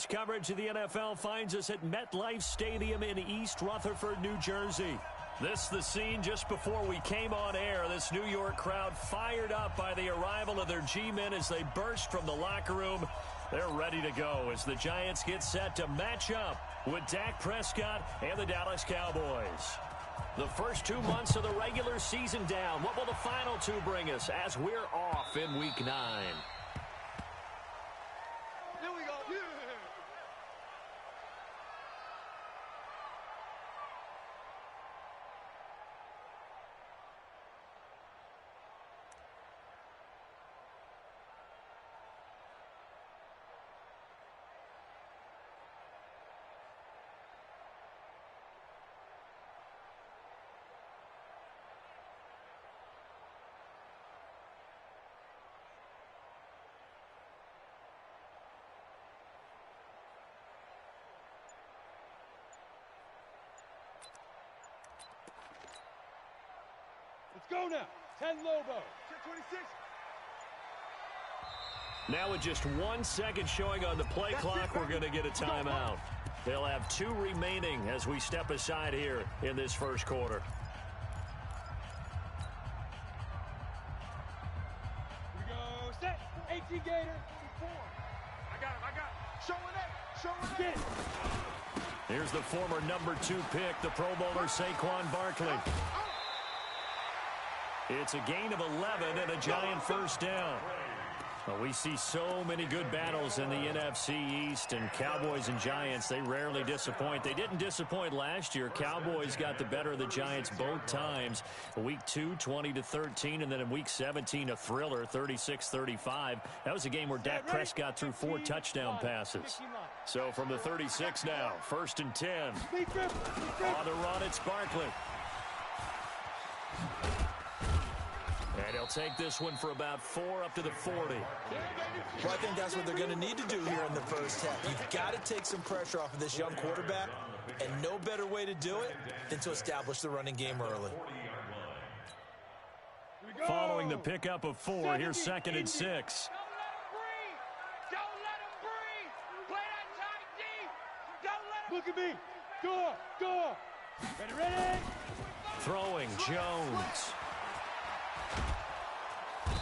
coverage of the NFL finds us at MetLife Stadium in East Rutherford, New Jersey. This the scene just before we came on air. This New York crowd fired up by the arrival of their G-men as they burst from the locker room. They're ready to go as the Giants get set to match up with Dak Prescott and the Dallas Cowboys. The first 2 months of the regular season down. What will the final two bring us as we're off in Week 9? Here we go. Yeah. Let's go now. 10 Lobo. 26. Now with just 1 second showing on the play clock, we're going to get a timeout. They'll have 2 remaining as we step aside here in this first quarter. Here we go. Set. 18 Gator. 4. I got him. Showing it. Here's the former number 2 pick, the Pro Bowler Saquon Barkley. It's a gain of 11 and a Giant first down. Well, we see so many good battles in the NFC East, and Cowboys and Giants, they rarely disappoint. They didn't disappoint last year. Cowboys got the better of the Giants both times. Week 2, 20-13, and then in Week 17, a thriller, 36-35. That was a game where Dak Prescott threw 4 touchdown passes. So from the 36 now, 1st and 10. On the run, it's Barkley. And he'll take this one for about 4 up to the 40. Well, I think that's what they're going to need to do here in the first half. You've got to take some pressure off of this young quarterback, and no better way to do it than to establish the running game early. Following the pickup of 4, here's 2nd and 6. Don't let him breathe. Play that tight D. Don't let him. Look at me. Go. Ready. Throwing Jones.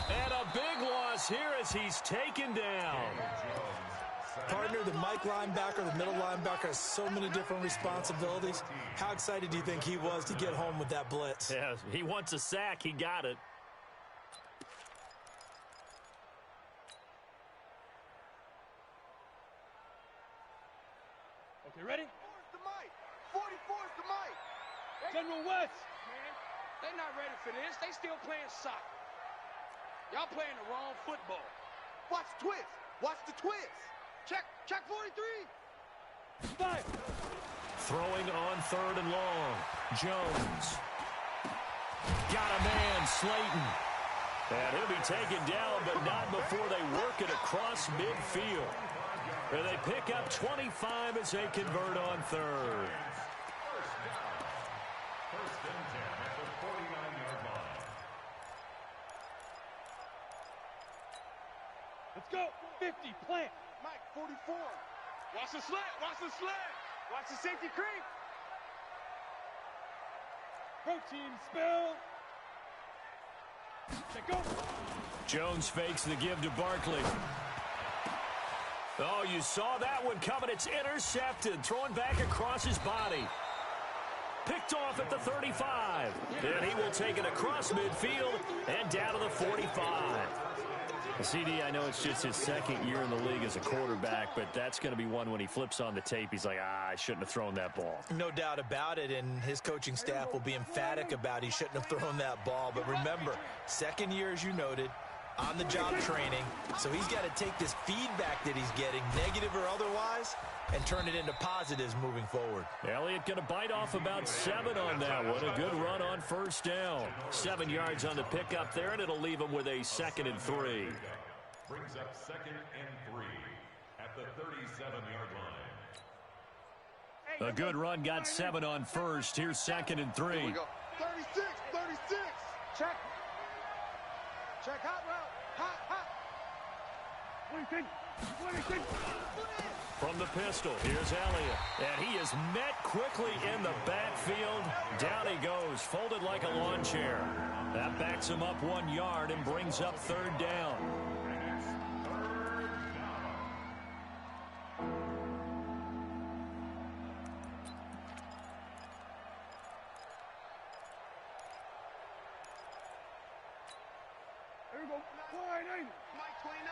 And a big loss here as he's taken down. Partner, the Mike linebacker, the middle linebacker has so many different responsibilities. How excited do you think he was to get home with that blitz? Yeah, he wants a sack. He got it. Okay, ready? 44's the mic. 44's the mic. General West. Man, they're not ready for this. They still playing soccer. Y'all playing the wrong football. Watch the twist. Watch the twist. Check 43. 5. Throwing on 3rd and long. Jones. Got a man, Slayton. And he'll be taken down, but not before they work it across midfield. And they pick up 25 as they convert on 3rd. Let's go. 50, plant. Mike, 44. Watch the slant. Watch the safety creep. Protein spill. Check go. Jones fakes the give to Barkley. Oh, you saw that one coming. It's intercepted. Thrown back across his body. Picked off at the 35. And he will take it across midfield and down to the 45. CD, I know it's just his 2nd year in the league as a quarterback, but that's going to be one when he flips on the tape. He's like, I shouldn't have thrown that ball. No doubt about it, and his coaching staff will be emphatic about he shouldn't have thrown that ball. But remember, 2nd year, as you noted, on-the-job training. So he's got to take this feedback that he's getting, negative or otherwise, and turn it into positives moving forward. Elliott going to bite off about 7 on that one. A good run on 1st down. 7 yards on the pickup there, and it'll leave him with a 2nd and 3. Brings up 2nd and 3 at the 37-yard line. A good run, got 7 on 1st. Here's 2nd and 3. Here we go. 36. Check hot route. Hot. What do you think? From the pistol, here's Elliott. And he is met quickly in the backfield. Down he goes, folded like a lawn chair. That backs him up 1 yard and brings up third down. Here we go. Mike 29.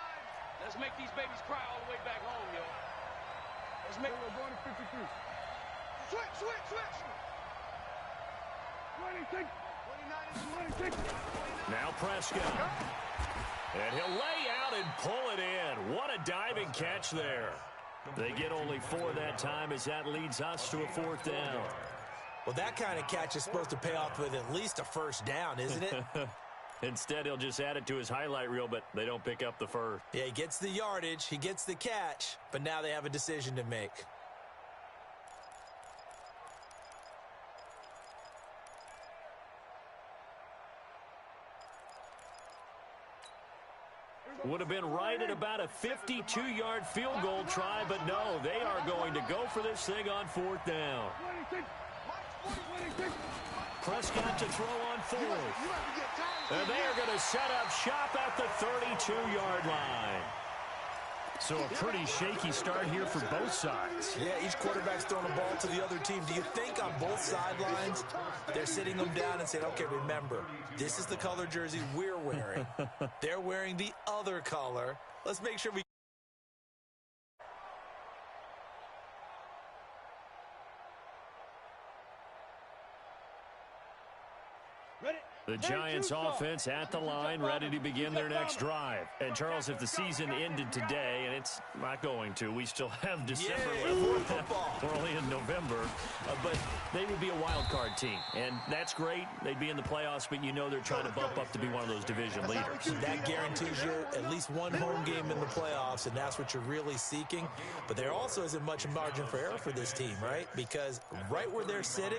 Let's make these babies cry all the way back home, yo. Let's make them going to 53. Switch. 26. 29. Now Prescott. And he'll lay out and pull it in. What a diving catch there. They get only 4 that time as that leads us to a 4th down. Well, that kind of catch is supposed to pay off with at least a first down, isn't it? Instead, he'll just add it to his highlight reel, but they don't pick up the first. Yeah, he gets the yardage, he gets the catch, but now they have a decision to make. Would have been right at about a 52-yard field goal try, but no, they are going to go for this thing on 4th down. Prescott to throw on 4th. And they are going to set up shop at the 32-yard line. So a pretty shaky start here for both sides. Yeah, each quarterback's throwing a ball to the other team. Do you think on both sidelines they're sitting them down and saying, okay, remember, this is the color jersey we're wearing. They're wearing the other color. Let's make sure we... The Giants offense at the line, ready to begin their next drive. And, Charles, if the season ended today, and it's not going to, we still have December left. We're only in November. But they would be a wild card team. And that's great. They'd be in the playoffs, but you know they're trying to bump up to be one of those division leaders. That guarantees you at least one home game in the playoffs, and that's what you're really seeking. But there also isn't much margin for error for this team, right? Because right where they're sitting,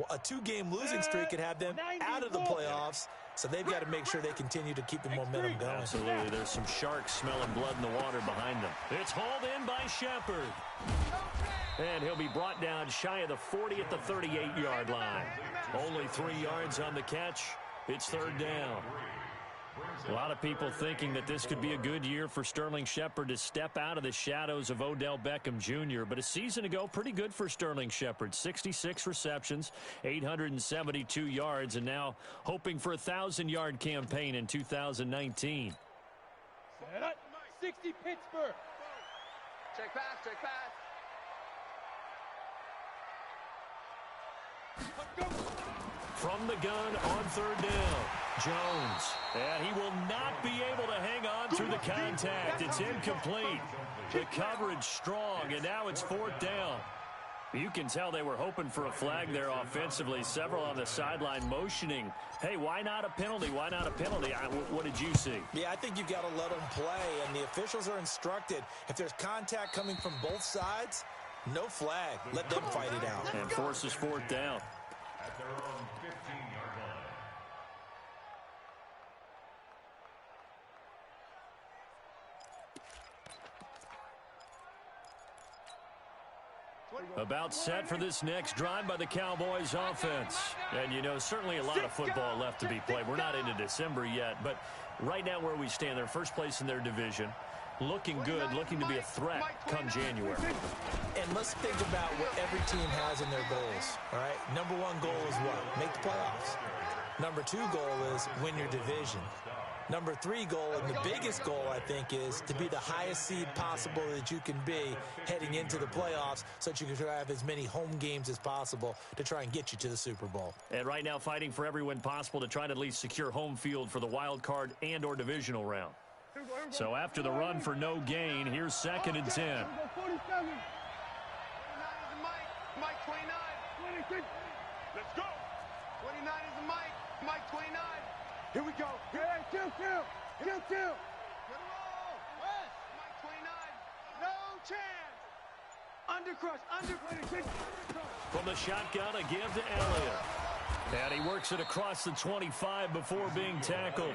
a 2-game losing streak could have them out of the playoffs, so they've got to make sure they continue to keep the momentum going. Absolutely. There's some sharks smelling blood in the water behind them. It's hauled in by Shepard. And he'll be brought down shy of the 40 at the 38-yard line. Only 3 yards on the catch. It's third down. A lot of people thinking that this could be a good year for Sterling Shepard to step out of the shadows of Odell Beckham Jr. But a season ago, pretty good for Sterling Shepard. 66 receptions, 872 yards, and now hoping for a 1,000-yard campaign in 2019. 60 Pittsburgh. Check pass. From the gun on third down, Jones. And he will not be able to hang on through the contact. It's incomplete. The coverage strong, and now it's 4th down. You can tell they were hoping for a flag there offensively. Several on the sideline motioning, hey, why not a penalty? Why not a penalty? What did you see? Yeah, I think you've got to let them play, and the officials are instructed. If there's contact coming from both sides, no flag. Let them fight it out. And forces 4th down. At their own 15-yard line. About set for this next drive by the Cowboys offense. And, you know, certainly a lot of football left to be played. We're not into December yet, but right now where we stand, they're first place in their division. Looking good, looking to be a threat come January. And let's think about what every team has in their goals, all right? Number 1 goal is what? Make the playoffs. Number 2 goal is win your division. Number 3 goal, and the biggest goal, I think, is to be the highest seed possible that you can be heading into the playoffs so that you can have as many home games as possible to try and get you to the Super Bowl. And right now fighting for every win possible to try to at least secure home field for the wild card and or divisional round. So after the run for no gain, here's 2nd and 10. 29 is Mike 29. Let's go. 29 is Mike 29. Here we go. Kill. Get a roll. Mike 29. No chance. Under. From the shotgun, a give to Elliott. And he works it across the 25 before being tackled.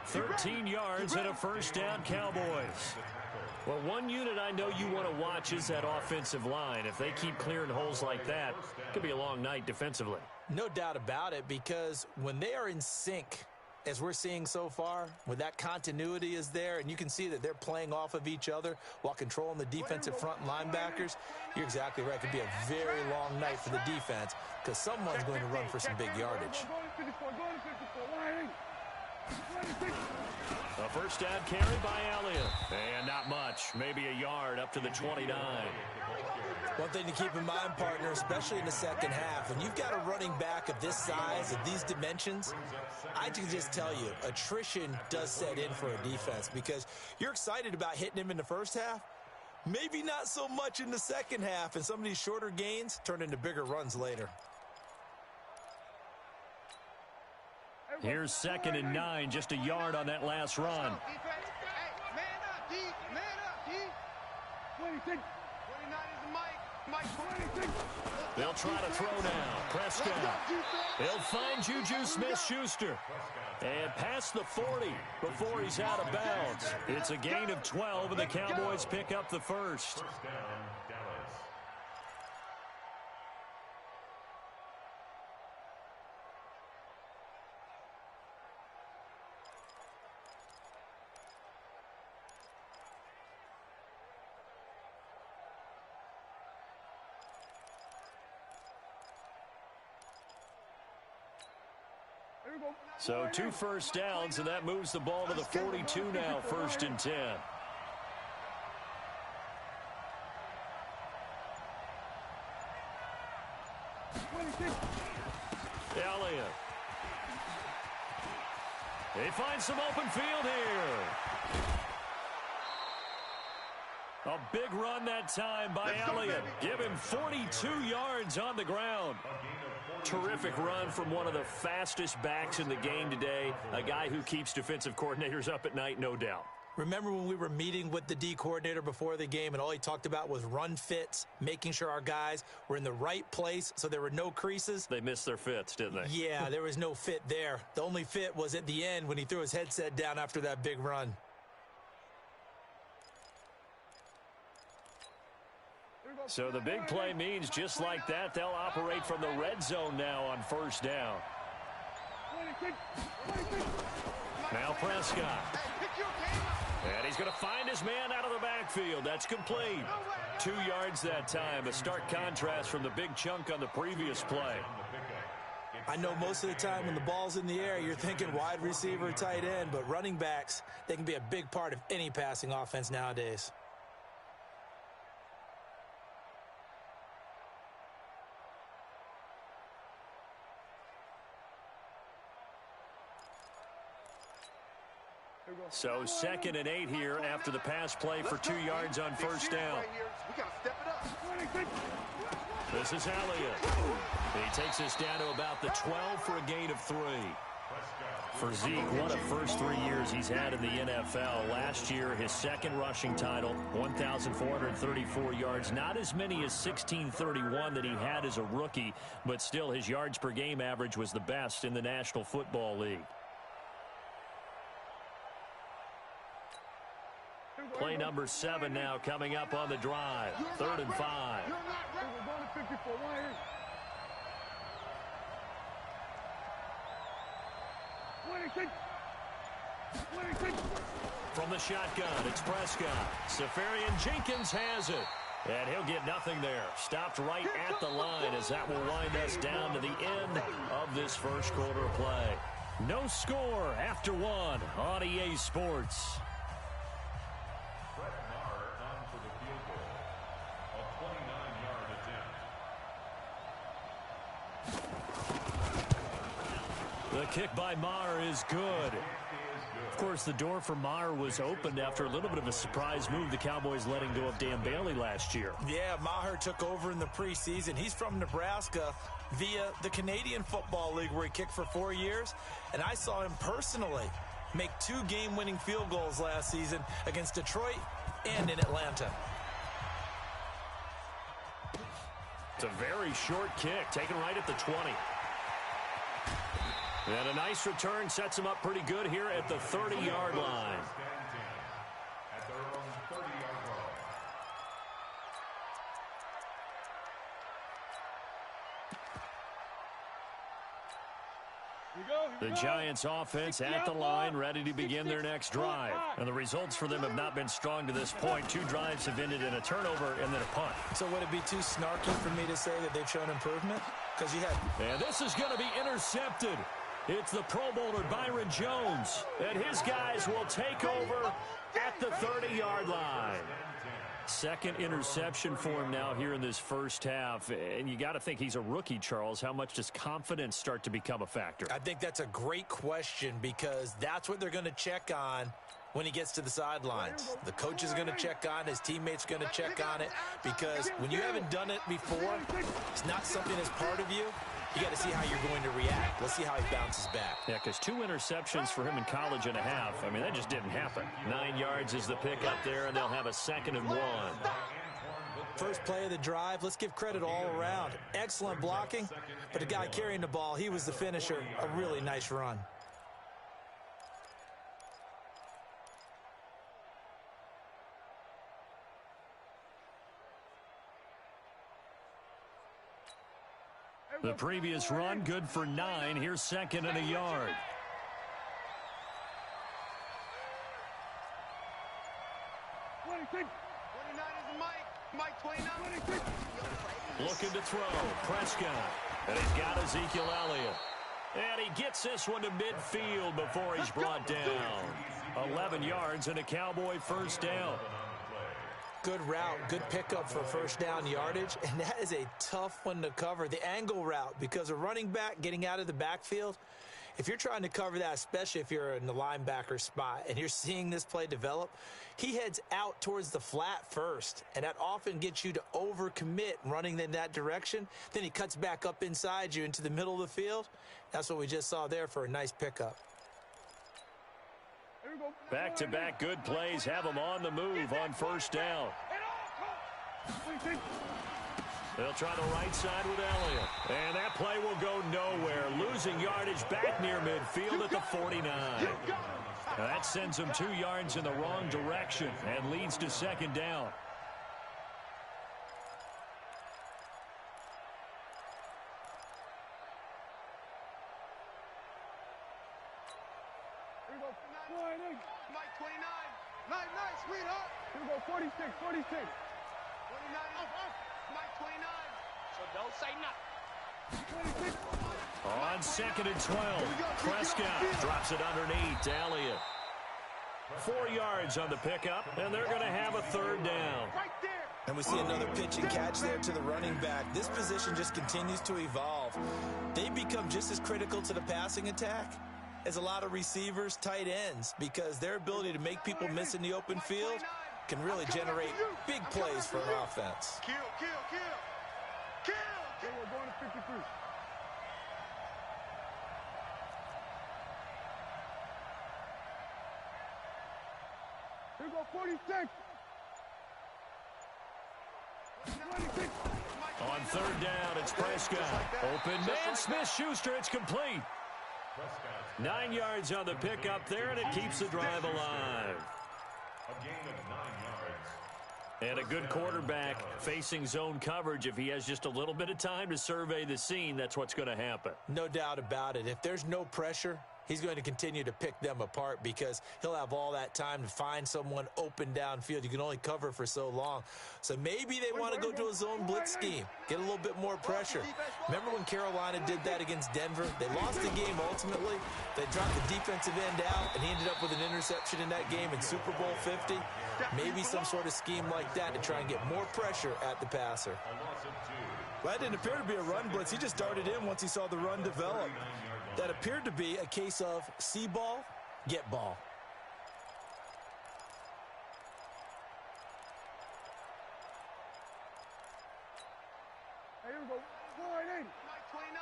13 yards and a first down, Cowboys. Well, one unit I know you want to watch is that offensive line. If they keep clearing holes like that, it could be a long night defensively. No doubt about it, because when they are in sync, as we're seeing so far, when that continuity is there, and you can see that they're playing off of each other while controlling the defensive front linebackers, you're exactly right. It could be a very long night for the defense because someone's going to run for some big yardage. A first down carry by Elliott. And not much. Maybe a yard up to the 29. One thing to keep in mind, partner, especially in the second half, when you've got a running back of this size, of these dimensions, I can just tell you, attrition does set in for a defense because you're excited about hitting him in the first half. Maybe not so much in the second half, and some of these shorter gains turn into bigger runs later. Here's 2nd and 9, just a yard on that last run. They'll try to throw now. Prescott. They'll find Juju Smith-Schuster. And past the 40 before he's out of bounds. It's a gain of 12, and the Cowboys pick up the first. So 2 first downs, and that moves the ball to the 42 now, 1st and 10. Elliott. They find some open field here. A big run that time by Elliott. Give him 42 yards on the ground. Terrific run from one of the fastest backs in the game today. A guy who keeps defensive coordinators up at night, no doubt. Remember when we were meeting with the D coordinator before the game and all he talked about was run fits, making sure our guys were in the right place so there were no creases? They missed their fits, didn't they? Yeah, there was no fit there. The only fit was at the end when he threw his headset down after that big run. So the big play means just like that, they'll operate from the red zone now on 1st down. Now Prescott. And he's going to find his man out of the backfield. That's complete. 2 yards that time. A stark contrast from the big chunk on the previous play. I know most of the time when the ball's in the air, you're thinking wide receiver, tight end, but running backs, they can be a big part of any passing offense nowadays. So 2nd and 8 here after the pass play for 2 yards on 1st down. This is Elliott. He takes us down to about the 12 for a gain of 3. For Zeke, what a first 3 years he's had in the NFL. Last year, his 2nd rushing title, 1,434 yards. Not as many as 1,631 that he had as a rookie, but still his yards per game average was the best in the National Football League. Play number 7 now coming up on the drive. 3rd and 5. From the shotgun, it's Prescott. Safarian Jenkins has it. And he'll get nothing there. Stopped right at the line as that will wind us down to the end of this first quarter of play. No score after 1 on EA Sports. The kick by Maher is good. Of course, the door for Maher was opened after a little bit of a surprise move. The Cowboys letting go of Dan Bailey last year. Yeah, Maher took over in the preseason. He's from Nebraska via the Canadian Football League where he kicked for 4 years. And I saw him personally make 2 game-winning field goals last season against Detroit and in Atlanta. It's a very short kick, taken right at the 20. And a nice return sets him up pretty good here at the 30-yard line. The Giants offense at the line, ready to begin their next drive. And the results for them have not been strong to this point. 2 drives have ended in a turnover and then a punt. So would it be too snarky for me to say that they've shown improvement? Because you had... And this is going to be intercepted. It's the Pro Bowler Byron Jones. And his guys will take over at the 30-yard line. Second interception for him now here in this first half. And you got to think he's a rookie, Charles. How much does confidence start to become a factor? I think that's a great question because that's what they're going to check on when he gets to the sidelines. The coach is going to check on, his teammates are going to check on it, because when you haven't done it before, it's not something that's part of you. You got to see how you're going to react. Let's see how he bounces back. Yeah, because 2 interceptions for him in college and a half. I mean, that just didn't happen. 9 yards is the pick up there, and they'll have a 2nd and 1. First play of the drive, let's give credit all around. Excellent blocking, but the guy carrying the ball, he was the finisher. A really nice run. The previous run, good for 9. Here's 2nd and a yard. Mike 29. Looking to throw. Prescott. And he's got Ezekiel Elliott. And he gets this one to midfield before he's brought down. 11 yards and a Cowboy first down. Good route, good pickup for first down yardage, and that is a tough one to cover. The angle route, because a running back getting out of the backfield, if you're trying to cover that, especially if you're in the linebacker spot and you're seeing this play develop, he heads out towards the flat first, and that often gets you to overcommit running in that direction. Then he cuts back up inside you into the middle of the field. That's what we just saw there for a nice pickup. Back-to-back good plays have him on the move on first down. They'll try the right side with Elliott. And that play will go nowhere. Losing yardage back near midfield at the 49. Now that sends him 2 yards in the wrong direction and leads to 2nd down. Mike 29. Nice, sweetheart. Here we go, 46. 29. Mike 29. So don't say nothing. 26. On 2nd and 12. Prescott drops it underneath to Elliott. 4 yards on the pickup, and they're going to have a 3rd down. Right there. And we see another pitch and catch there to the running back. This position just continues to evolve. They become just as critical to the passing attack as a lot of receivers, tight ends, because their ability to make people miss in the open field can really generate big plays for an offense. Kill. We're going to 53. Here we go, 46. 26. On 3rd down, it's Prescott. Open man, Smith-Schuster, it's complete. 9 yards on the pickup there, and it keeps the drive alive. A gain of 9 yards. And a good quarterback facing zone coverage. If he has just a little bit of time to survey the scene, that's what's going to happen. No doubt about it. If there's no pressure, he's going to continue to pick them apart because he'll have all that time to find someone open downfield. You can only cover for so long. So maybe they want to go to a zone blitz scheme, get a little bit more pressure. Remember when Carolina did that against Denver? They lost the game ultimately. They dropped the defensive end out, and he ended up with an interception in that game in Super Bowl 50. Maybe some sort of scheme like that to try and get more pressure at the passer. Well, that didn't appear to be a run blitz. He just darted in once he saw the run develop. That appeared to be a case of see ball, get ball. Here we go. 4-8. Mike 29.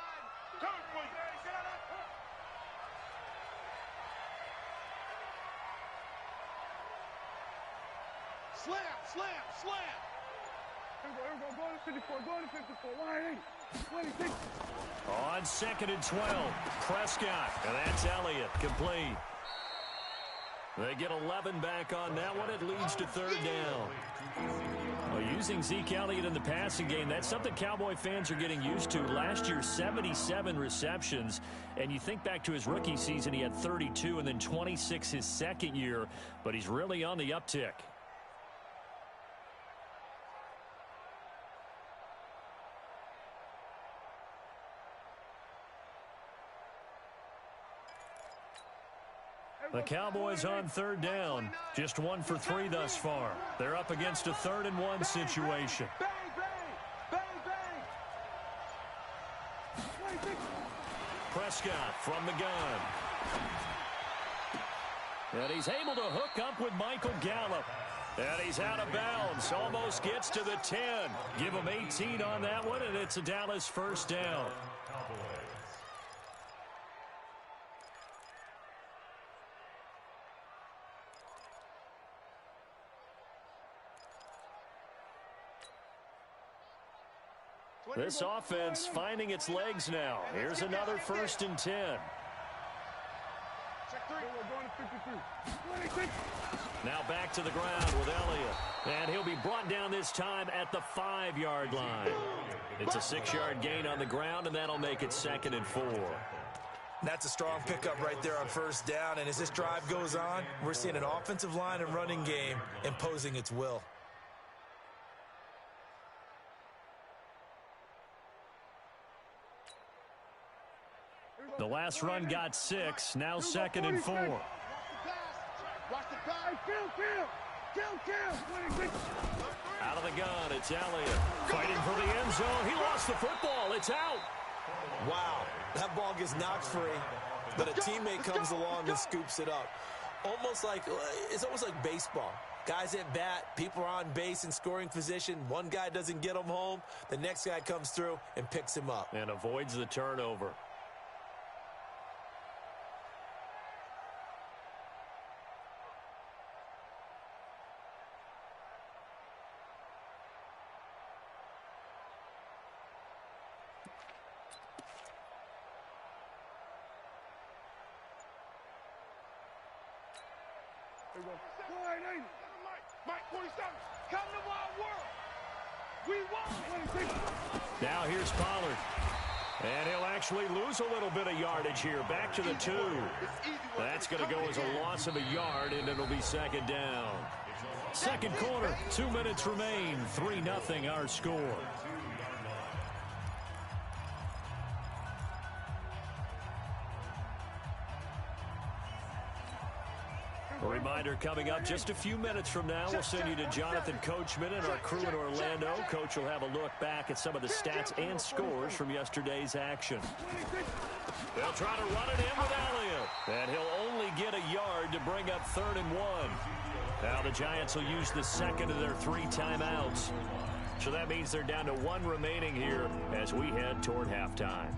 Slam. Here we go. Go to 54. 1-8. 26. On 2nd and 12, Prescott, and that's Elliott, complete. They get 11 back on that one. It leads to 3rd down. Well, Using Zeke Elliott in the passing game, that's something Cowboy fans are getting used to. Last year, 77 receptions. And you think back to his rookie season, he had 32 and then 26 his second year. But he's really on the uptick. The Cowboys on third down. Just 1 for 3 thus far. They're up against a 3rd and 1 situation. Bang, bang, bang, bang. Prescott from the gun. And he's able to hook up with Michael Gallup. And he's out of bounds. Almost gets to the 10. Give him 18 on that one, and it's a Dallas first down. This offense finding its legs now. Here's another 1st and 10. Now back to the ground with Elliott. And he'll be brought down this time at the 5-yard line. It's a 6-yard gain on the ground, and that'll make it 2nd and 4. That's a strong pickup right there on 1st down. And as this drive goes on, we're seeing an offensive line and running game imposing its will. The last run got 6. Now 2nd and 4. Watch the pass. Kill. Out of the gun, it's Elliott. Fighting for the end zone. He lost the football. It's out. Wow, that ball gets knocked free, but a teammate comes along and scoops it up. It's almost like baseball. Guys at bat, people are on base in scoring position. One guy doesn't get him home. The next guy comes through and picks him up. And avoids the turnover. Mike 47, come to my world. We won. Now here's Pollard. And he'll actually lose a little bit of yardage here. Back to the 2. That's going to go as a loss of a yard, and it'll be 2nd down. Second quarter, 2 minutes remain. 3-0 our score. A reminder coming up just a few minutes from now. We'll send you to Jonathan Coachman and our crew in Orlando. Coach will have a look back at some of the stats and scores from yesterday's action. They'll try to run it in with Elliott. And he'll only get a yard to bring up 3rd and 1. Now the Giants will use the 2nd of their 3 timeouts. So that means they're down to 1 remaining here as we head toward halftime.